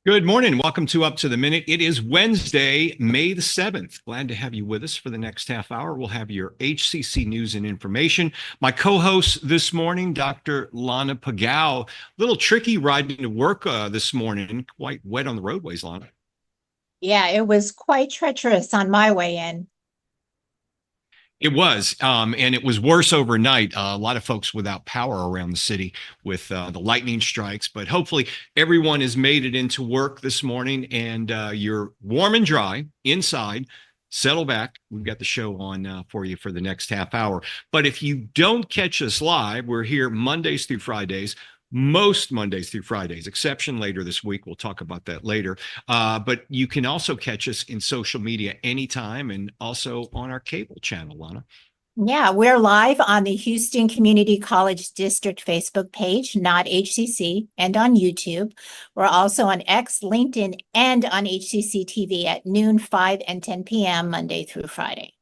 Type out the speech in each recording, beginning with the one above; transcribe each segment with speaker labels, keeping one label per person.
Speaker 1: Good morning. Welcome to Up to the Minute. It is Wednesday, May the 7th. Glad to have you with us for the next half hour. We'll have your HCC news and information. My co-host this morning, Dr. Lana Pagao. A little tricky riding to work this morning. Quite wet on the roadways, Lana.
Speaker 2: Yeah, it was quite treacherous on my way in.
Speaker 1: It was, and it was worse overnight. A lot of folks without power around the city with the lightning strikes, but hopefully everyone has made it into work this morning and you're warm and dry inside. Settle back. We've got the show on for you for the next half hour. But if you don't catch us live, we're here Mondays through Fridays. Most Mondays through Fridays, exception later this week. We'll talk about that later. But you can also catch us in social media anytime and also on our cable channel, Lana.
Speaker 2: Yeah, we're live on the Houston Community College District Facebook page, not HCC, and on YouTube. We're also on X, LinkedIn, and on HCCTV at noon, 5, and 10 p.m. Monday through Friday.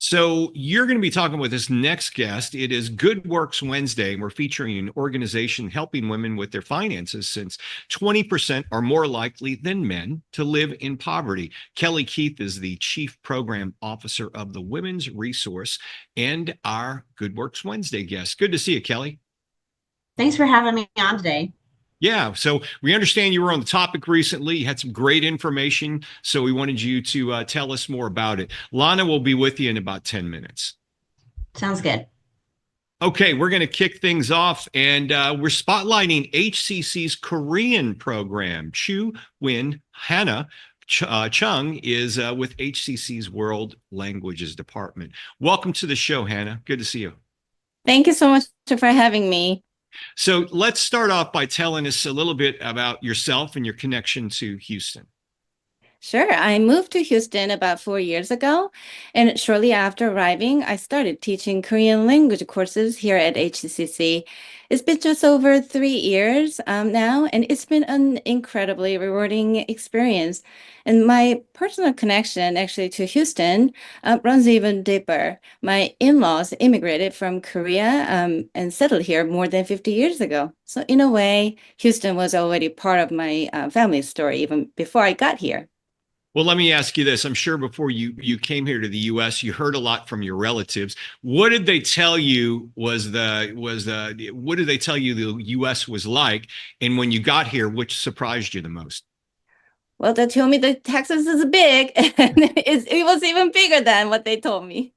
Speaker 1: So you're going to be talking with this next guest. It is Good Works Wednesday. We're featuring an organization helping women with their finances since 20% are more likely than men to live in poverty. Kelly Keith is the Chief Program Officer of the Women's Resource and our Good Works Wednesday guest. Good to see you, Kelly.
Speaker 3: Thanks for having me on today.
Speaker 1: Yeah, so we understand you were on the topic recently. You had some great information, so we wanted you to tell us more about it. Lana will be with you in about 10 minutes.
Speaker 3: Sounds good.
Speaker 1: Okay, we're going to kick things off, and we're spotlighting HCC's Korean program. Chu Hyun Hannah Chung is with HCC's World Languages Department. Welcome to the show, Hannah. Good to see you.
Speaker 4: Thank you so much for having me.
Speaker 1: So let's start off by telling us a little bit about yourself and your connection to Houston.
Speaker 4: Sure. I moved to Houston about 4 years ago, and shortly after arriving, I started teaching Korean language courses here at HCCC. It's been just over 3 years now, and it's been an incredibly rewarding experience. And my personal connection actually to Houston runs even deeper. My in-laws immigrated from Korea and settled here more than 50 years ago. So in a way, Houston was already part of my family story even before I got here.
Speaker 1: Well, let me ask you this. I'm sure before you came here to the U.S., you heard a lot from your relatives. What did they tell you what did they tell you the U.S. was like? And when you got here, which surprised you the most?
Speaker 4: Well, they told me that Texas is big, and it was even bigger than what they told me.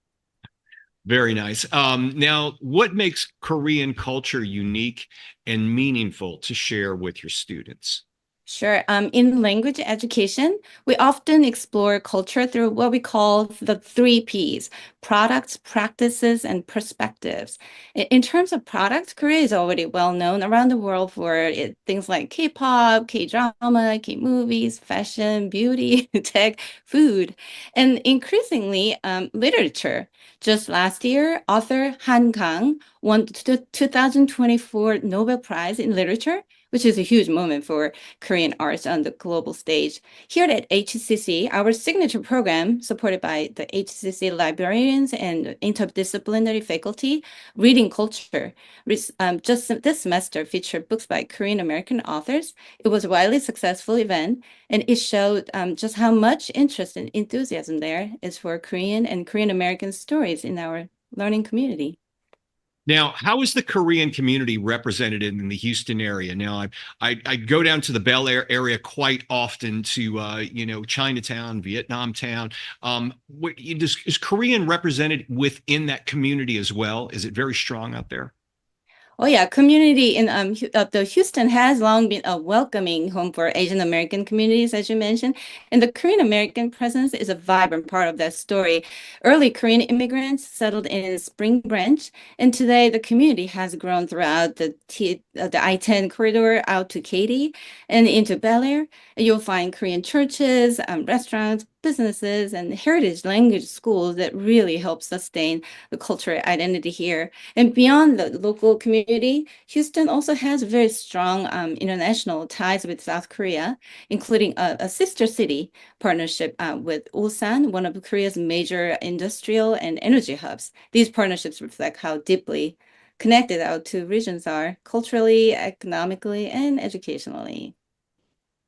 Speaker 1: Very nice. Now, what makes Korean culture unique and meaningful to share with your students?
Speaker 4: Sure. In language education, we often explore culture through what we call the 3 Ps: products, practices, and perspectives. In terms of products, Korea is already well known around the world for things like K-pop, K-drama, K-movies, fashion, beauty, tech, food, and increasingly literature. Just last year, author Han Kang won the 2024 Nobel Prize in Literature, which is a huge moment for Korean arts on the global stage. Here at HCC, our signature program, supported by the HCC librarians and interdisciplinary faculty, Reading Culture, just this semester featured books by Korean American authors. It was a widely successful event, and it showed just how much interest and enthusiasm there is for Korean and Korean American stories in our learning community.
Speaker 1: Now, how is the Korean community represented in the Houston area? Now, I go down to the Bel Air area quite often to Chinatown, Vietnam Town. Is Korean represented within that community as well? Is it very strong out there?
Speaker 4: Oh yeah, community in the Houston has long been a welcoming home for Asian American communities, as you mentioned, and the Korean American presence is a vibrant part of that story. Early Korean immigrants settled in Spring Branch, and today the community has grown throughout the I-10 corridor out to Katy and into Bel Air. You'll find Korean churches, restaurants, businesses, and heritage language schools that really help sustain the cultural identity here. And beyond the local community, Houston also has very strong international ties with South Korea, including a sister city partnership with Ulsan, one of Korea's major industrial and energy hubs. These partnerships reflect how deeply connected our two regions are culturally, economically, and educationally.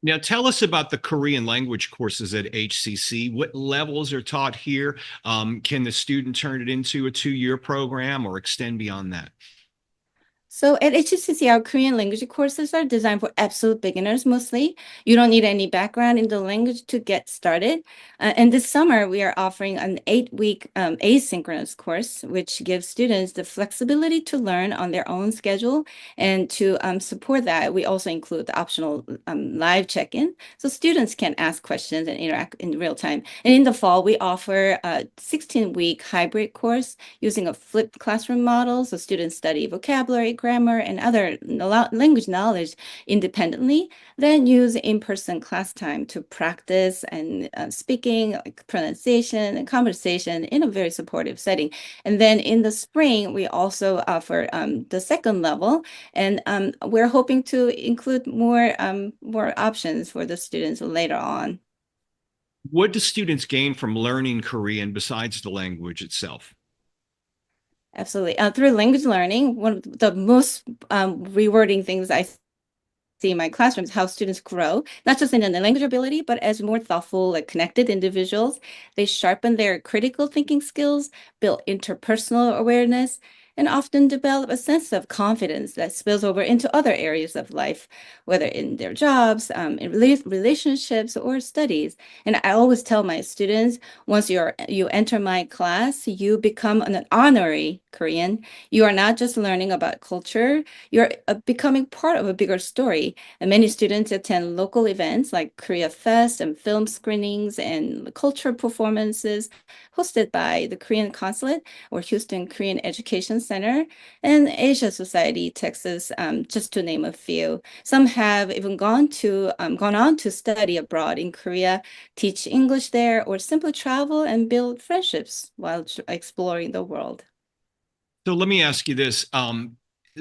Speaker 1: Now, tell us about the Korean language courses at HCC. What levels are taught here? Can the student turn it into a 2-year program or extend beyond that?
Speaker 4: So at HCC, our Korean language courses are designed for absolute beginners mostly. You don't need any background in the language to get started. And this summer, we are offering an 8-week asynchronous course, which gives students the flexibility to learn on their own schedule. And to support that, we also include the optional live check-in, so students can ask questions and interact in real time. And in the fall, we offer a 16-week hybrid course using a flipped classroom model, so students study vocabulary, grammar, and other language knowledge independently, then use in-person class time to practice and speaking, like pronunciation and conversation in a very supportive setting. And then in the spring, we also offer the second level, and we're hoping to include more options for the students later on.
Speaker 1: What do students gain from learning Korean besides the language itself?
Speaker 4: Absolutely. Through language learning, one of the most rewarding things I see in my classrooms, how students grow, not just in the language ability, but as more thoughtful, like connected individuals. They sharpen their critical thinking skills, build interpersonal awareness, and often develop a sense of confidence that spills over into other areas of life, whether in their jobs, in relationships, or studies. And I always tell my students, once you enter my class, you become an honorary Korean. You are not just learning about culture, you're becoming part of a bigger story. And many students attend local events like Korea Fest and film screenings and cultural performances hosted by the Korean Consulate or Houston Korean Education Center and Asia Society, Texas, just to name a few. Some have even gone on to study abroad in Korea, teach English there, or simply travel and build friendships while exploring the world.
Speaker 1: So let me ask you this.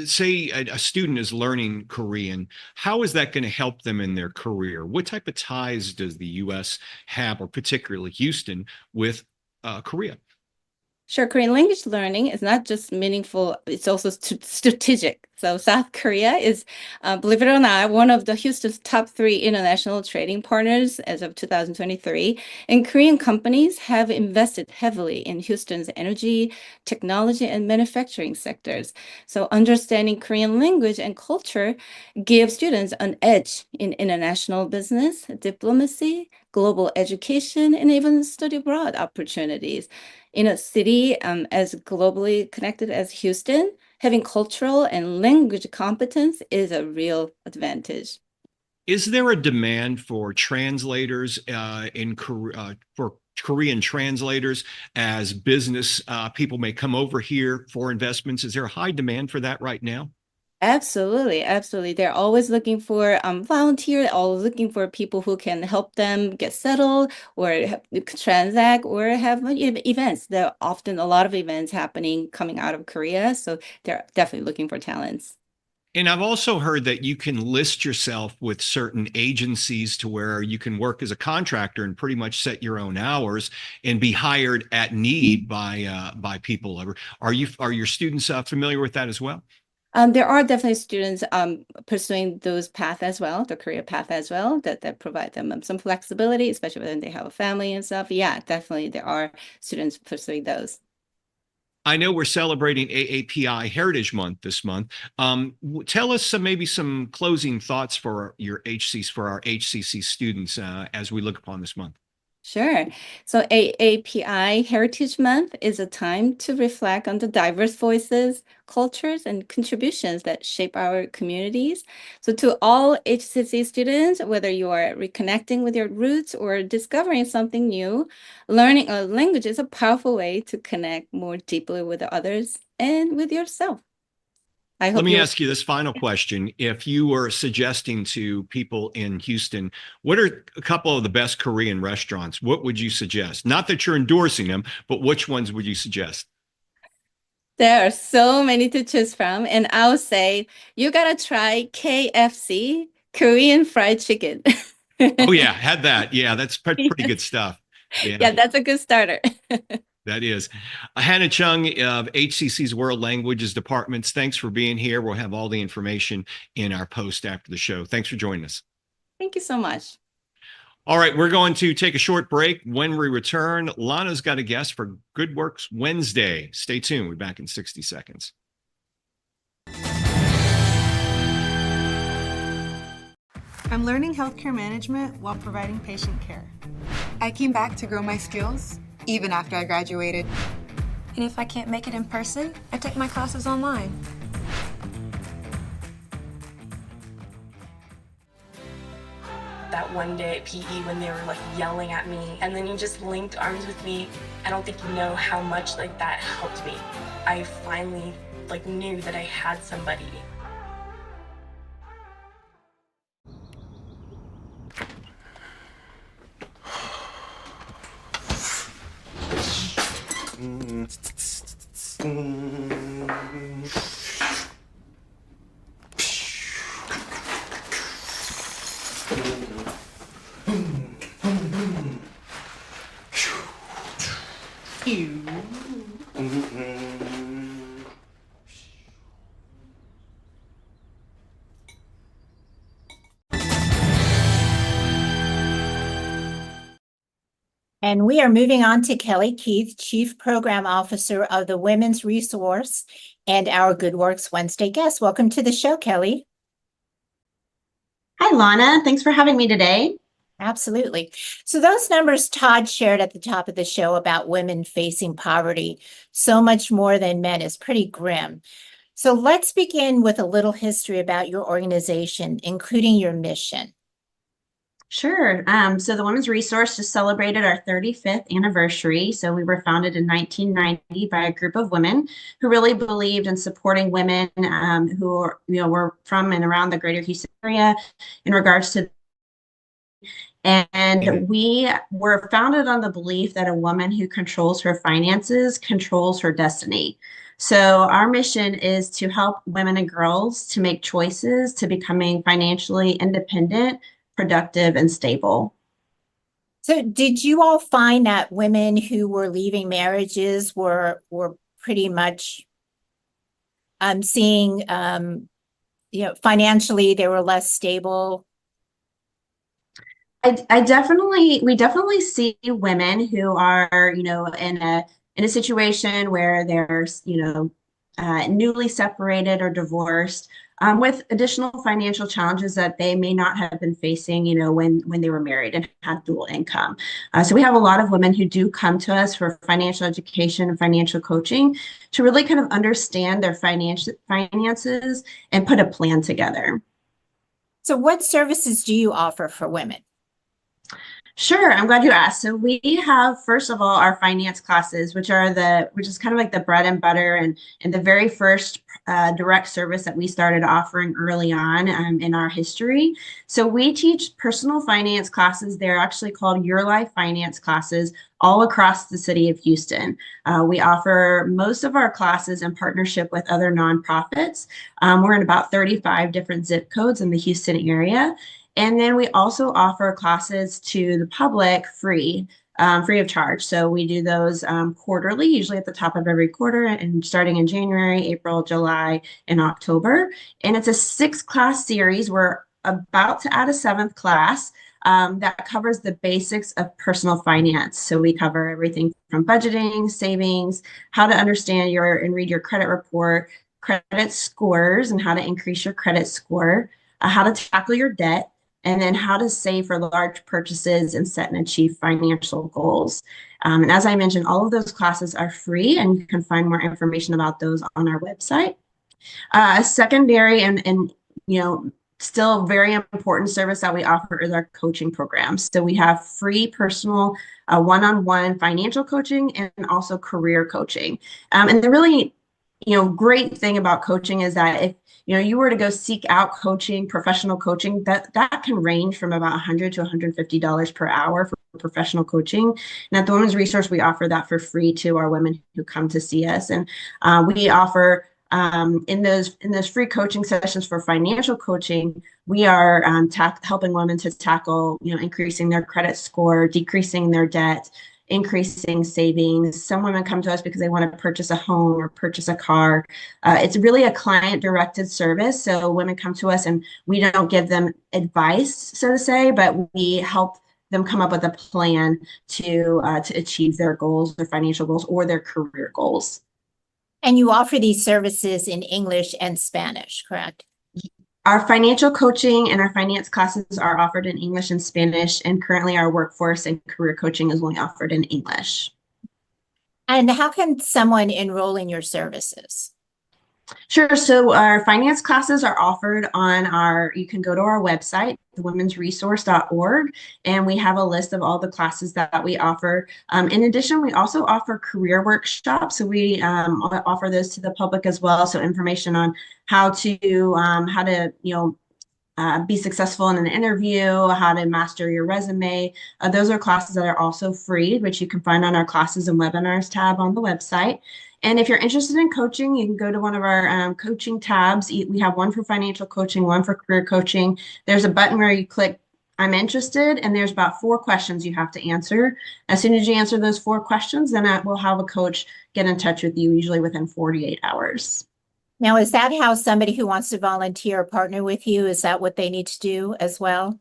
Speaker 1: Say a student is learning Korean, how is that going to help them in their career? What type of ties does the U.S. have, or particularly Houston, with Korea?
Speaker 4: Sure, Korean language learning is not just meaningful, it's also strategic. So South Korea is, believe it or not, one of the Houston's top 3 international trading partners as of 2023. And Korean companies have invested heavily in Houston's energy, technology, and manufacturing sectors. So understanding Korean language and culture gives students an edge in international business, diplomacy, global education, and even study abroad opportunities. In a city as globally connected as Houston, having cultural and language competence is a real advantage.
Speaker 1: Is there a demand for translators in Korea, for Korean translators as business people may come over here for investments? Is there a high demand for that right now?
Speaker 4: Absolutely, absolutely. They're always looking for volunteers, always looking for people who can help them get settled or transact or have events. There are often a lot of events happening coming out of Korea, so they're definitely looking for talents.
Speaker 1: And I've also heard that you can list yourself with certain agencies to where you can work as a contractor and pretty much set your own hours and be hired at need by people. Are your students familiar with that as well?
Speaker 4: There are definitely students pursuing those paths as well, the career path as well, that provide them some flexibility, especially when they have a family and stuff. Yeah, definitely there are students pursuing those.
Speaker 1: I know we're celebrating AAPI Heritage Month this month. Tell us maybe some closing thoughts for our HCC students as we look upon this month.
Speaker 4: Sure. So AAPI Heritage Month is a time to reflect on the diverse voices, cultures, and contributions that shape our communities. So to all HCC students, whether you are reconnecting with your roots or discovering something new, learning a language is a powerful way to connect more deeply with others and with yourself. I
Speaker 1: Let
Speaker 4: hope
Speaker 1: me
Speaker 4: you.
Speaker 1: ask you this final question. If you were suggesting to people in Houston, what are a couple of the best Korean restaurants? What would you suggest? Not that you're endorsing them, but which ones would you suggest?
Speaker 4: There are so many to choose from, and I'll say you gotta try KFC, Korean fried chicken.
Speaker 1: Oh yeah, had that. Yeah, that's pretty good stuff. Yeah.
Speaker 4: Yeah, that's a good starter.
Speaker 1: That is. Hannah Chung of HCC's World Languages Departments. Thanks for being here. We'll have all the information in our post after the show. Thanks for joining us.
Speaker 4: Thank you so much.
Speaker 1: All right, we're going to take a short break. When we return, Lana's got a guest for Good Works Wednesday. Stay tuned. We're back in 60 seconds.
Speaker 5: I'm learning healthcare management while providing patient care.
Speaker 6: I came back to grow my skills, even after I graduated.
Speaker 7: And if I can't make it in person, I take my classes online.
Speaker 8: That one day at PE when they were like yelling at me and then you just linked arms with me. I don't think you know how much like that helped me. I finally like knew that I had somebody.
Speaker 2: And we are moving on to Kelly Keith, Chief Program Officer of the Women's Resource and our Good Works Wednesday guest. Welcome to the show, Kelly.
Speaker 3: Hi, Lana. Thanks for having me today.
Speaker 2: Absolutely. So those numbers Todd shared at the top of the show about women facing poverty, so much more than men, is pretty grim. So let's begin with a little history about your organization, including your mission.
Speaker 3: Sure. So the Women's Resource just celebrated our 35th anniversary. So we were founded in 1990 by a group of women who really believed in supporting women who are, were from and around the greater Houston area in regards to. And we were founded on the belief that a woman who controls her finances controls her destiny. So our mission is to help women and girls to make choices to becoming financially independent, productive, and stable.
Speaker 2: So did you all find that women who were leaving marriages were pretty much seeing, financially they were less stable?
Speaker 3: We definitely see women who are, in a situation where they're, newly separated or divorced, with additional financial challenges that they may not have been facing, when they were married and had dual income. So we have a lot of women who do come to us for financial education and financial coaching to really kind of understand their finances and put a plan together.
Speaker 2: So what services do you offer for women?
Speaker 3: Sure, I'm glad you asked. So we have, first of all, our finance classes, which is kind of like the bread and butter and the very first direct service that we started offering early on in our history. So we teach personal finance classes. They're actually called Your Life Finance classes all across the city of Houston. We offer most of our classes in partnership with other nonprofits. We're in about 35 different zip codes in the Houston area. And then we also offer classes to the public free of charge. So we do those quarterly, usually at the top of every quarter, and starting in January, April, July, and October. And it's a 6-class series. We're about to add a 7th class that covers the basics of personal finance. So we cover everything from budgeting, savings, how to understand and read your credit report, credit scores, and how to increase your credit score, how to tackle your debt, and then how to save for large purchases and set and achieve financial goals. And as I mentioned, all of those classes are free, and you can find more information about those on our website. A secondary and still very important service that we offer is our coaching programs. So we have free personal one-on-one financial coaching and also career coaching. And the really great thing about coaching is that if you were to go seek out coaching, professional coaching, that can range from about $100 to $150 per hour for professional coaching. And at the Women's Resource, we offer that for free to our women who come to see us. And we offer in those free coaching sessions for financial coaching, we are helping women to tackle increasing their credit score, decreasing their debt, increasing savings. Some women come to us because they want to purchase a home or purchase a car. It's really a client-directed service. So women come to us and we don't give them advice, so to say, but we help them come up with a plan to achieve their goals, their financial goals, or their career goals.
Speaker 2: And you offer these services in English and Spanish, correct?
Speaker 3: Our financial coaching and our finance classes are offered in English and Spanish, and currently our workforce and career coaching is only offered in English.
Speaker 2: And how can someone enroll in your services?
Speaker 3: Sure. So our finance classes are offered on you can go to our website, thewomensresource.org, and we have a list of all the classes that we offer. In addition, we also offer career workshops. So we offer those to the public as well. So information on how to be successful in an interview, how to master your resume. Those are classes that are also free, which you can find on our classes and webinars tab on the website. And if you're interested in coaching, you can go to one of our coaching tabs. We have one for financial coaching, one for career coaching. There's a button where you click I'm interested, and there's about 4 questions you have to answer. As soon as you answer those 4 questions, then we'll have a coach get in touch with you, usually within 48 hours.
Speaker 2: Now, is that how somebody who wants to volunteer or partner with you, is that what they need to do as well?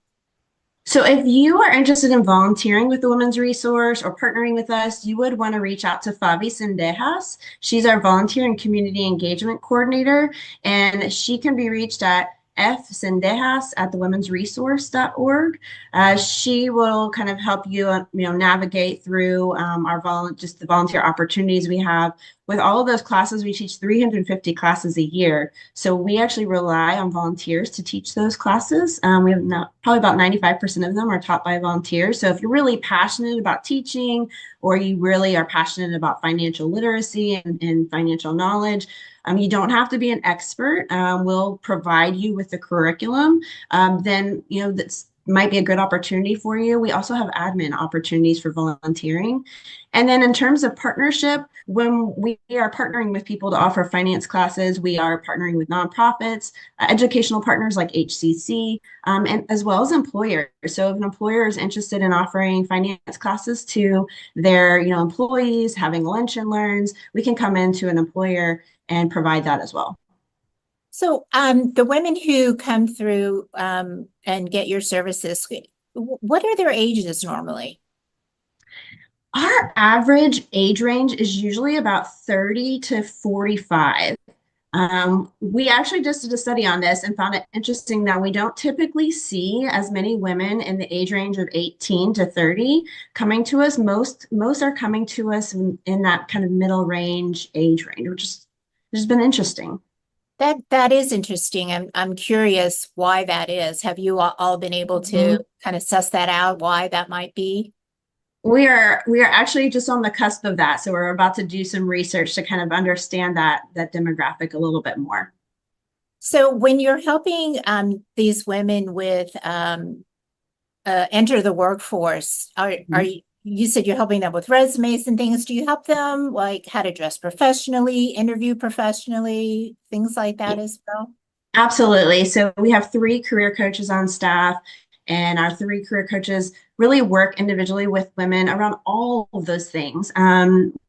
Speaker 3: So if you are interested in volunteering with the Women's Resource or partnering with us, you would want to reach out to Fabi Sendejas. She's our volunteer and community engagement coordinator, and she can be reached at fsendejas@thewomensresource.org. She will kind of help you, navigate through just the volunteer opportunities we have. With all of those classes, we teach 350 classes a year. So we actually rely on volunteers to teach those classes. We have probably about 95% of them are taught by volunteers. So if you're really passionate about teaching, or you really are passionate about financial literacy and financial knowledge, you don't have to be an expert. We'll provide you with the curriculum. Then, that's might be a good opportunity for you. We also have admin opportunities for volunteering. And then in terms of partnership, when we are partnering with people to offer finance classes, we are partnering with nonprofits, educational partners like HCC, and as well as employers. So if an employer is interested in offering finance classes to their employees, having lunch and learns, we can come into an employer and provide that as well.
Speaker 2: So the women who come through and get your services, what are their ages normally?
Speaker 3: Our average age range is usually about 30 to 45. We actually just did a study on this and found it interesting that we don't typically see as many women in the age range of 18 to 30 coming to us. Most are coming to us in that kind of middle range age range, which has been interesting.
Speaker 2: That is interesting. I'm curious why that is. Have you all been able to kind of suss that out, why that might be?
Speaker 3: We are actually just on the cusp of that. So we're about to do some research to kind of understand that demographic a little bit more.
Speaker 2: So when you're helping these women with enter the workforce, you said you're helping them with resumes and things. Do you help them like how to dress professionally, interview professionally, things like that as well?
Speaker 3: Absolutely. So we have 3 career coaches on staff, and our 3 career coaches really work individually with women around all of those things.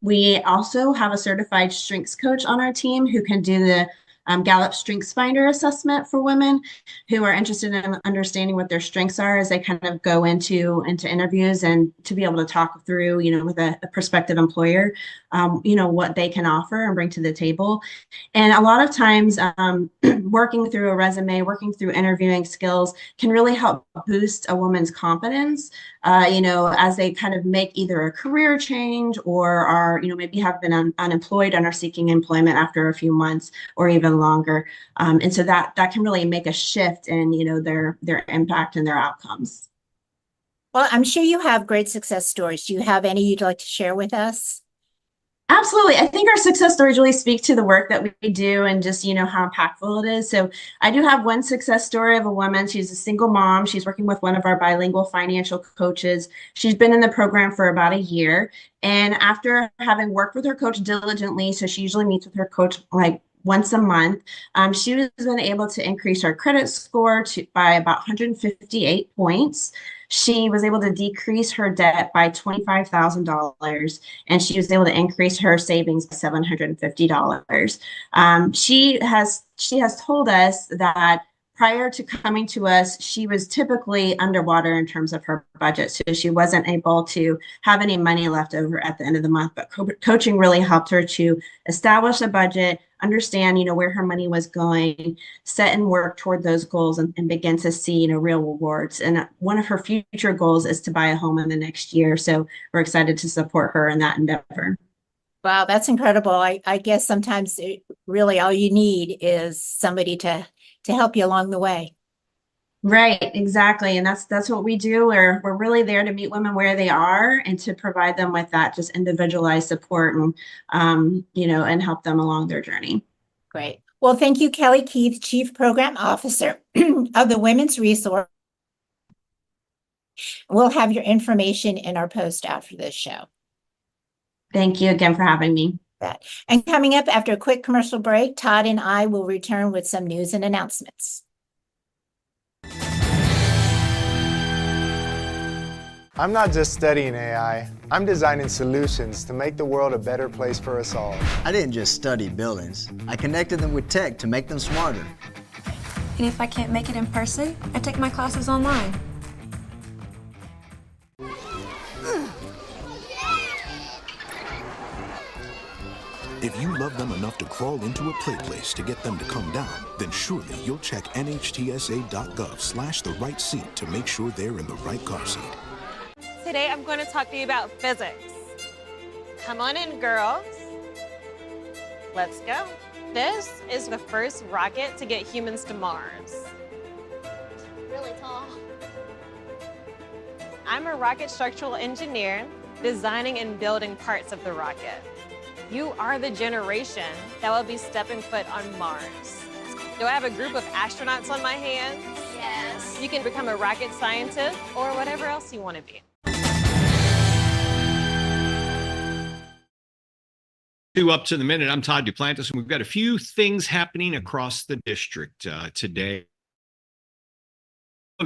Speaker 3: We also have a certified strengths coach on our team who can do the Gallup Strengths Finder assessment for women who are interested in understanding what their strengths are as they kind of go into interviews, and to be able to talk through, with a prospective employer, what they can offer and bring to the table. And a lot of times working through a resume, working through interviewing skills can really help boost a woman's confidence, as they kind of make either a career change or are, maybe have been unemployed and are seeking employment after a few months or even longer. And so that can really make a shift in, their impact and their outcomes.
Speaker 2: Well, I'm sure you have great success stories. Do you have any you'd like to share with us?
Speaker 3: Absolutely. I think our success stories really speak to the work that we do and just, how impactful it is. So I do have one success story of a woman. She's a single mom. She's working with one of our bilingual financial coaches. She's been in the program for about a year. And after having worked with her coach diligently, so she usually meets with her coach like once a month. She was then able to increase her credit score by about 158 points. She was able to decrease her debt by $25,000, and she was able to increase her savings by $750. She has told us that prior to coming to us, she was typically underwater in terms of her budget. So she wasn't able to have any money left over at the end of the month. But coaching really helped her to establish a budget, understand, where her money was going, set and work toward those goals, and begin to see, real rewards. And one of her future goals is to buy a home in the next year. So we're excited to support her in that endeavor.
Speaker 2: Wow, that's incredible. I guess sometimes really all you need is somebody to help you along the way.
Speaker 3: Right, exactly. And that's what we do. We're really there to meet women where they are and to provide them with that just individualized support and and help them along their journey.
Speaker 2: Great. Well, thank you, Kelly Keith, Chief Program Officer of the Women's Resource. We'll have your information in our post after this show.
Speaker 3: Thank you again for having me.
Speaker 2: And coming up after a quick commercial break, Todd and I will return with some news and announcements.
Speaker 9: I'm not just studying AI, I'm designing solutions to make the world a better place for us all.
Speaker 10: I didn't just study buildings, I connected them with tech to make them smarter.
Speaker 7: And if I can't make it in person, I take my classes online.
Speaker 11: If you love them enough to crawl into a play place to get them to come down, then surely you'll check nhtsa.gov/the right seat to make sure they're in the right car seat.
Speaker 12: Today I'm going to talk to you about physics. Come on in, girls. Let's go. This is the first rocket to get humans to Mars. Really tall. I'm a rocket structural engineer, designing and building parts of the rocket. You are the generation that will be stepping foot on Mars. Do I have a group of astronauts on my hands? Yes. You can become a rocket scientist or whatever else you want to be.
Speaker 1: Up to the minute, I'm Todd Duplantis, and we've got a few things happening across the district today.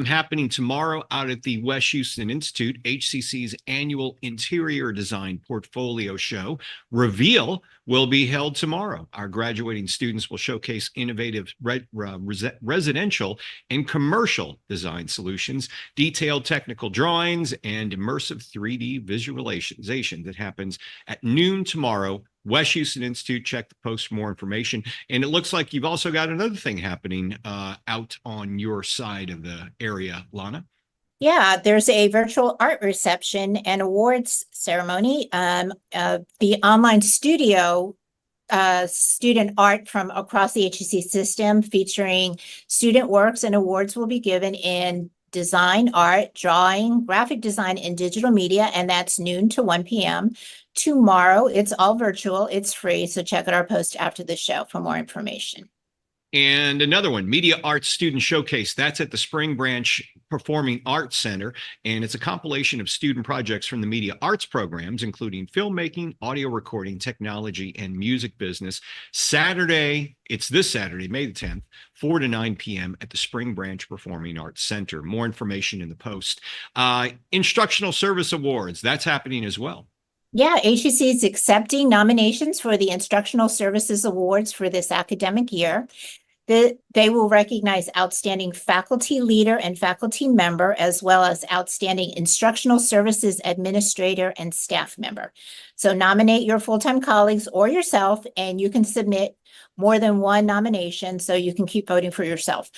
Speaker 1: Happening tomorrow out at the West Houston Institute, HCC's annual Interior Design Portfolio Show. Reveal will be held tomorrow. Our graduating students will showcase innovative residential and commercial design solutions, detailed technical drawings, and immersive 3D visualization that happens at noon tomorrow. West Houston Institute, check the post for more information. And it looks like you've also got another thing happening out on your side of the area, Lana.
Speaker 2: Yeah, there's a virtual art reception and awards ceremony. The online studio student art from across the HCC system featuring student works and awards will be given in design, art, drawing, graphic design, and digital media, and that's noon to 1 p.m. Tomorrow, it's all virtual, it's free, so check out our post after the show for more information.
Speaker 1: And another one, Media Arts Student Showcase. That's at the Spring Branch Performing Arts Center. And it's a compilation of student projects from the media arts programs, including filmmaking, audio recording, technology, and music business. Saturday, it's this Saturday, May the 10th, 4 to 9 p.m. at the Spring Branch Performing Arts Center. More information in the post. Instructional Service Awards, that's happening as well.
Speaker 2: Yeah, HCC is accepting nominations for the Instructional Services Awards for this academic year. They will recognize outstanding faculty leader and faculty member, as well as outstanding instructional services administrator and staff member. So nominate your full-time colleagues or yourself, and you can submit more than one nomination so you can keep voting for yourself.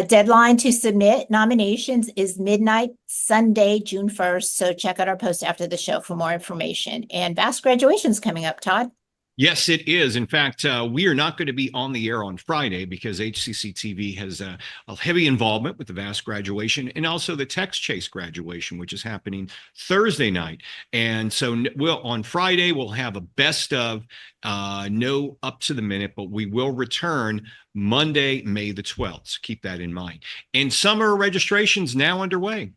Speaker 2: Deadline to submit nominations is midnight Sunday, June 1st. So check out our post after the show for more information. And vast graduation's coming up, Todd.
Speaker 1: Yes, it is. In fact, we are not going to be on the air on Friday because HCCTV has a heavy involvement with the vast graduation and also the Text Chase graduation, which is happening Thursday night. And so on Friday, we'll have a best of, no up to the minute, but we will return Monday, May the 12th. So keep that in mind. And summer registration's now underway.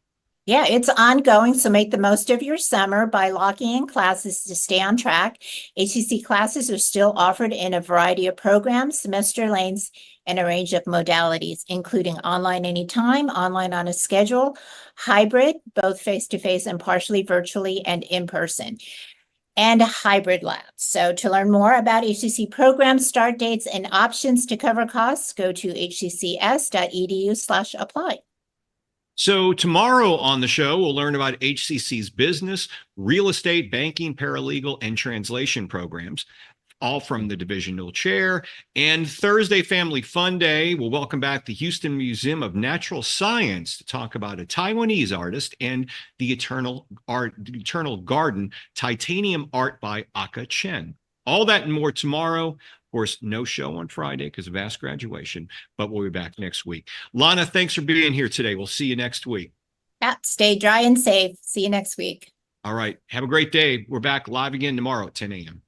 Speaker 2: Yeah, it's ongoing, so make the most of your summer by locking in classes to stay on track. HCC classes are still offered in a variety of programs, semester lengths, and a range of modalities, including online anytime, online on a schedule, hybrid, both face-to-face and partially virtually, and in person, and hybrid labs. So to learn more about HCC programs, start dates, and options to cover costs, go to hccs.edu/apply.
Speaker 1: So tomorrow on the show, we'll learn about HCC's business, real estate, banking, paralegal, and translation programs, all from the divisional chair. And Thursday, Family Fun Day, we'll welcome back the Houston Museum of Natural Science to talk about a Taiwanese artist and the Eternal Garden, titanium art by Aka Chen. All that and more tomorrow. Of course, no show on Friday because of Ask Graduation, but we'll be back next week. Lana, thanks for being here today. We'll see you next week.
Speaker 2: Yeah, stay dry and safe. See you next week.
Speaker 1: All right. Have a great day. We're back live again tomorrow at 10 a.m.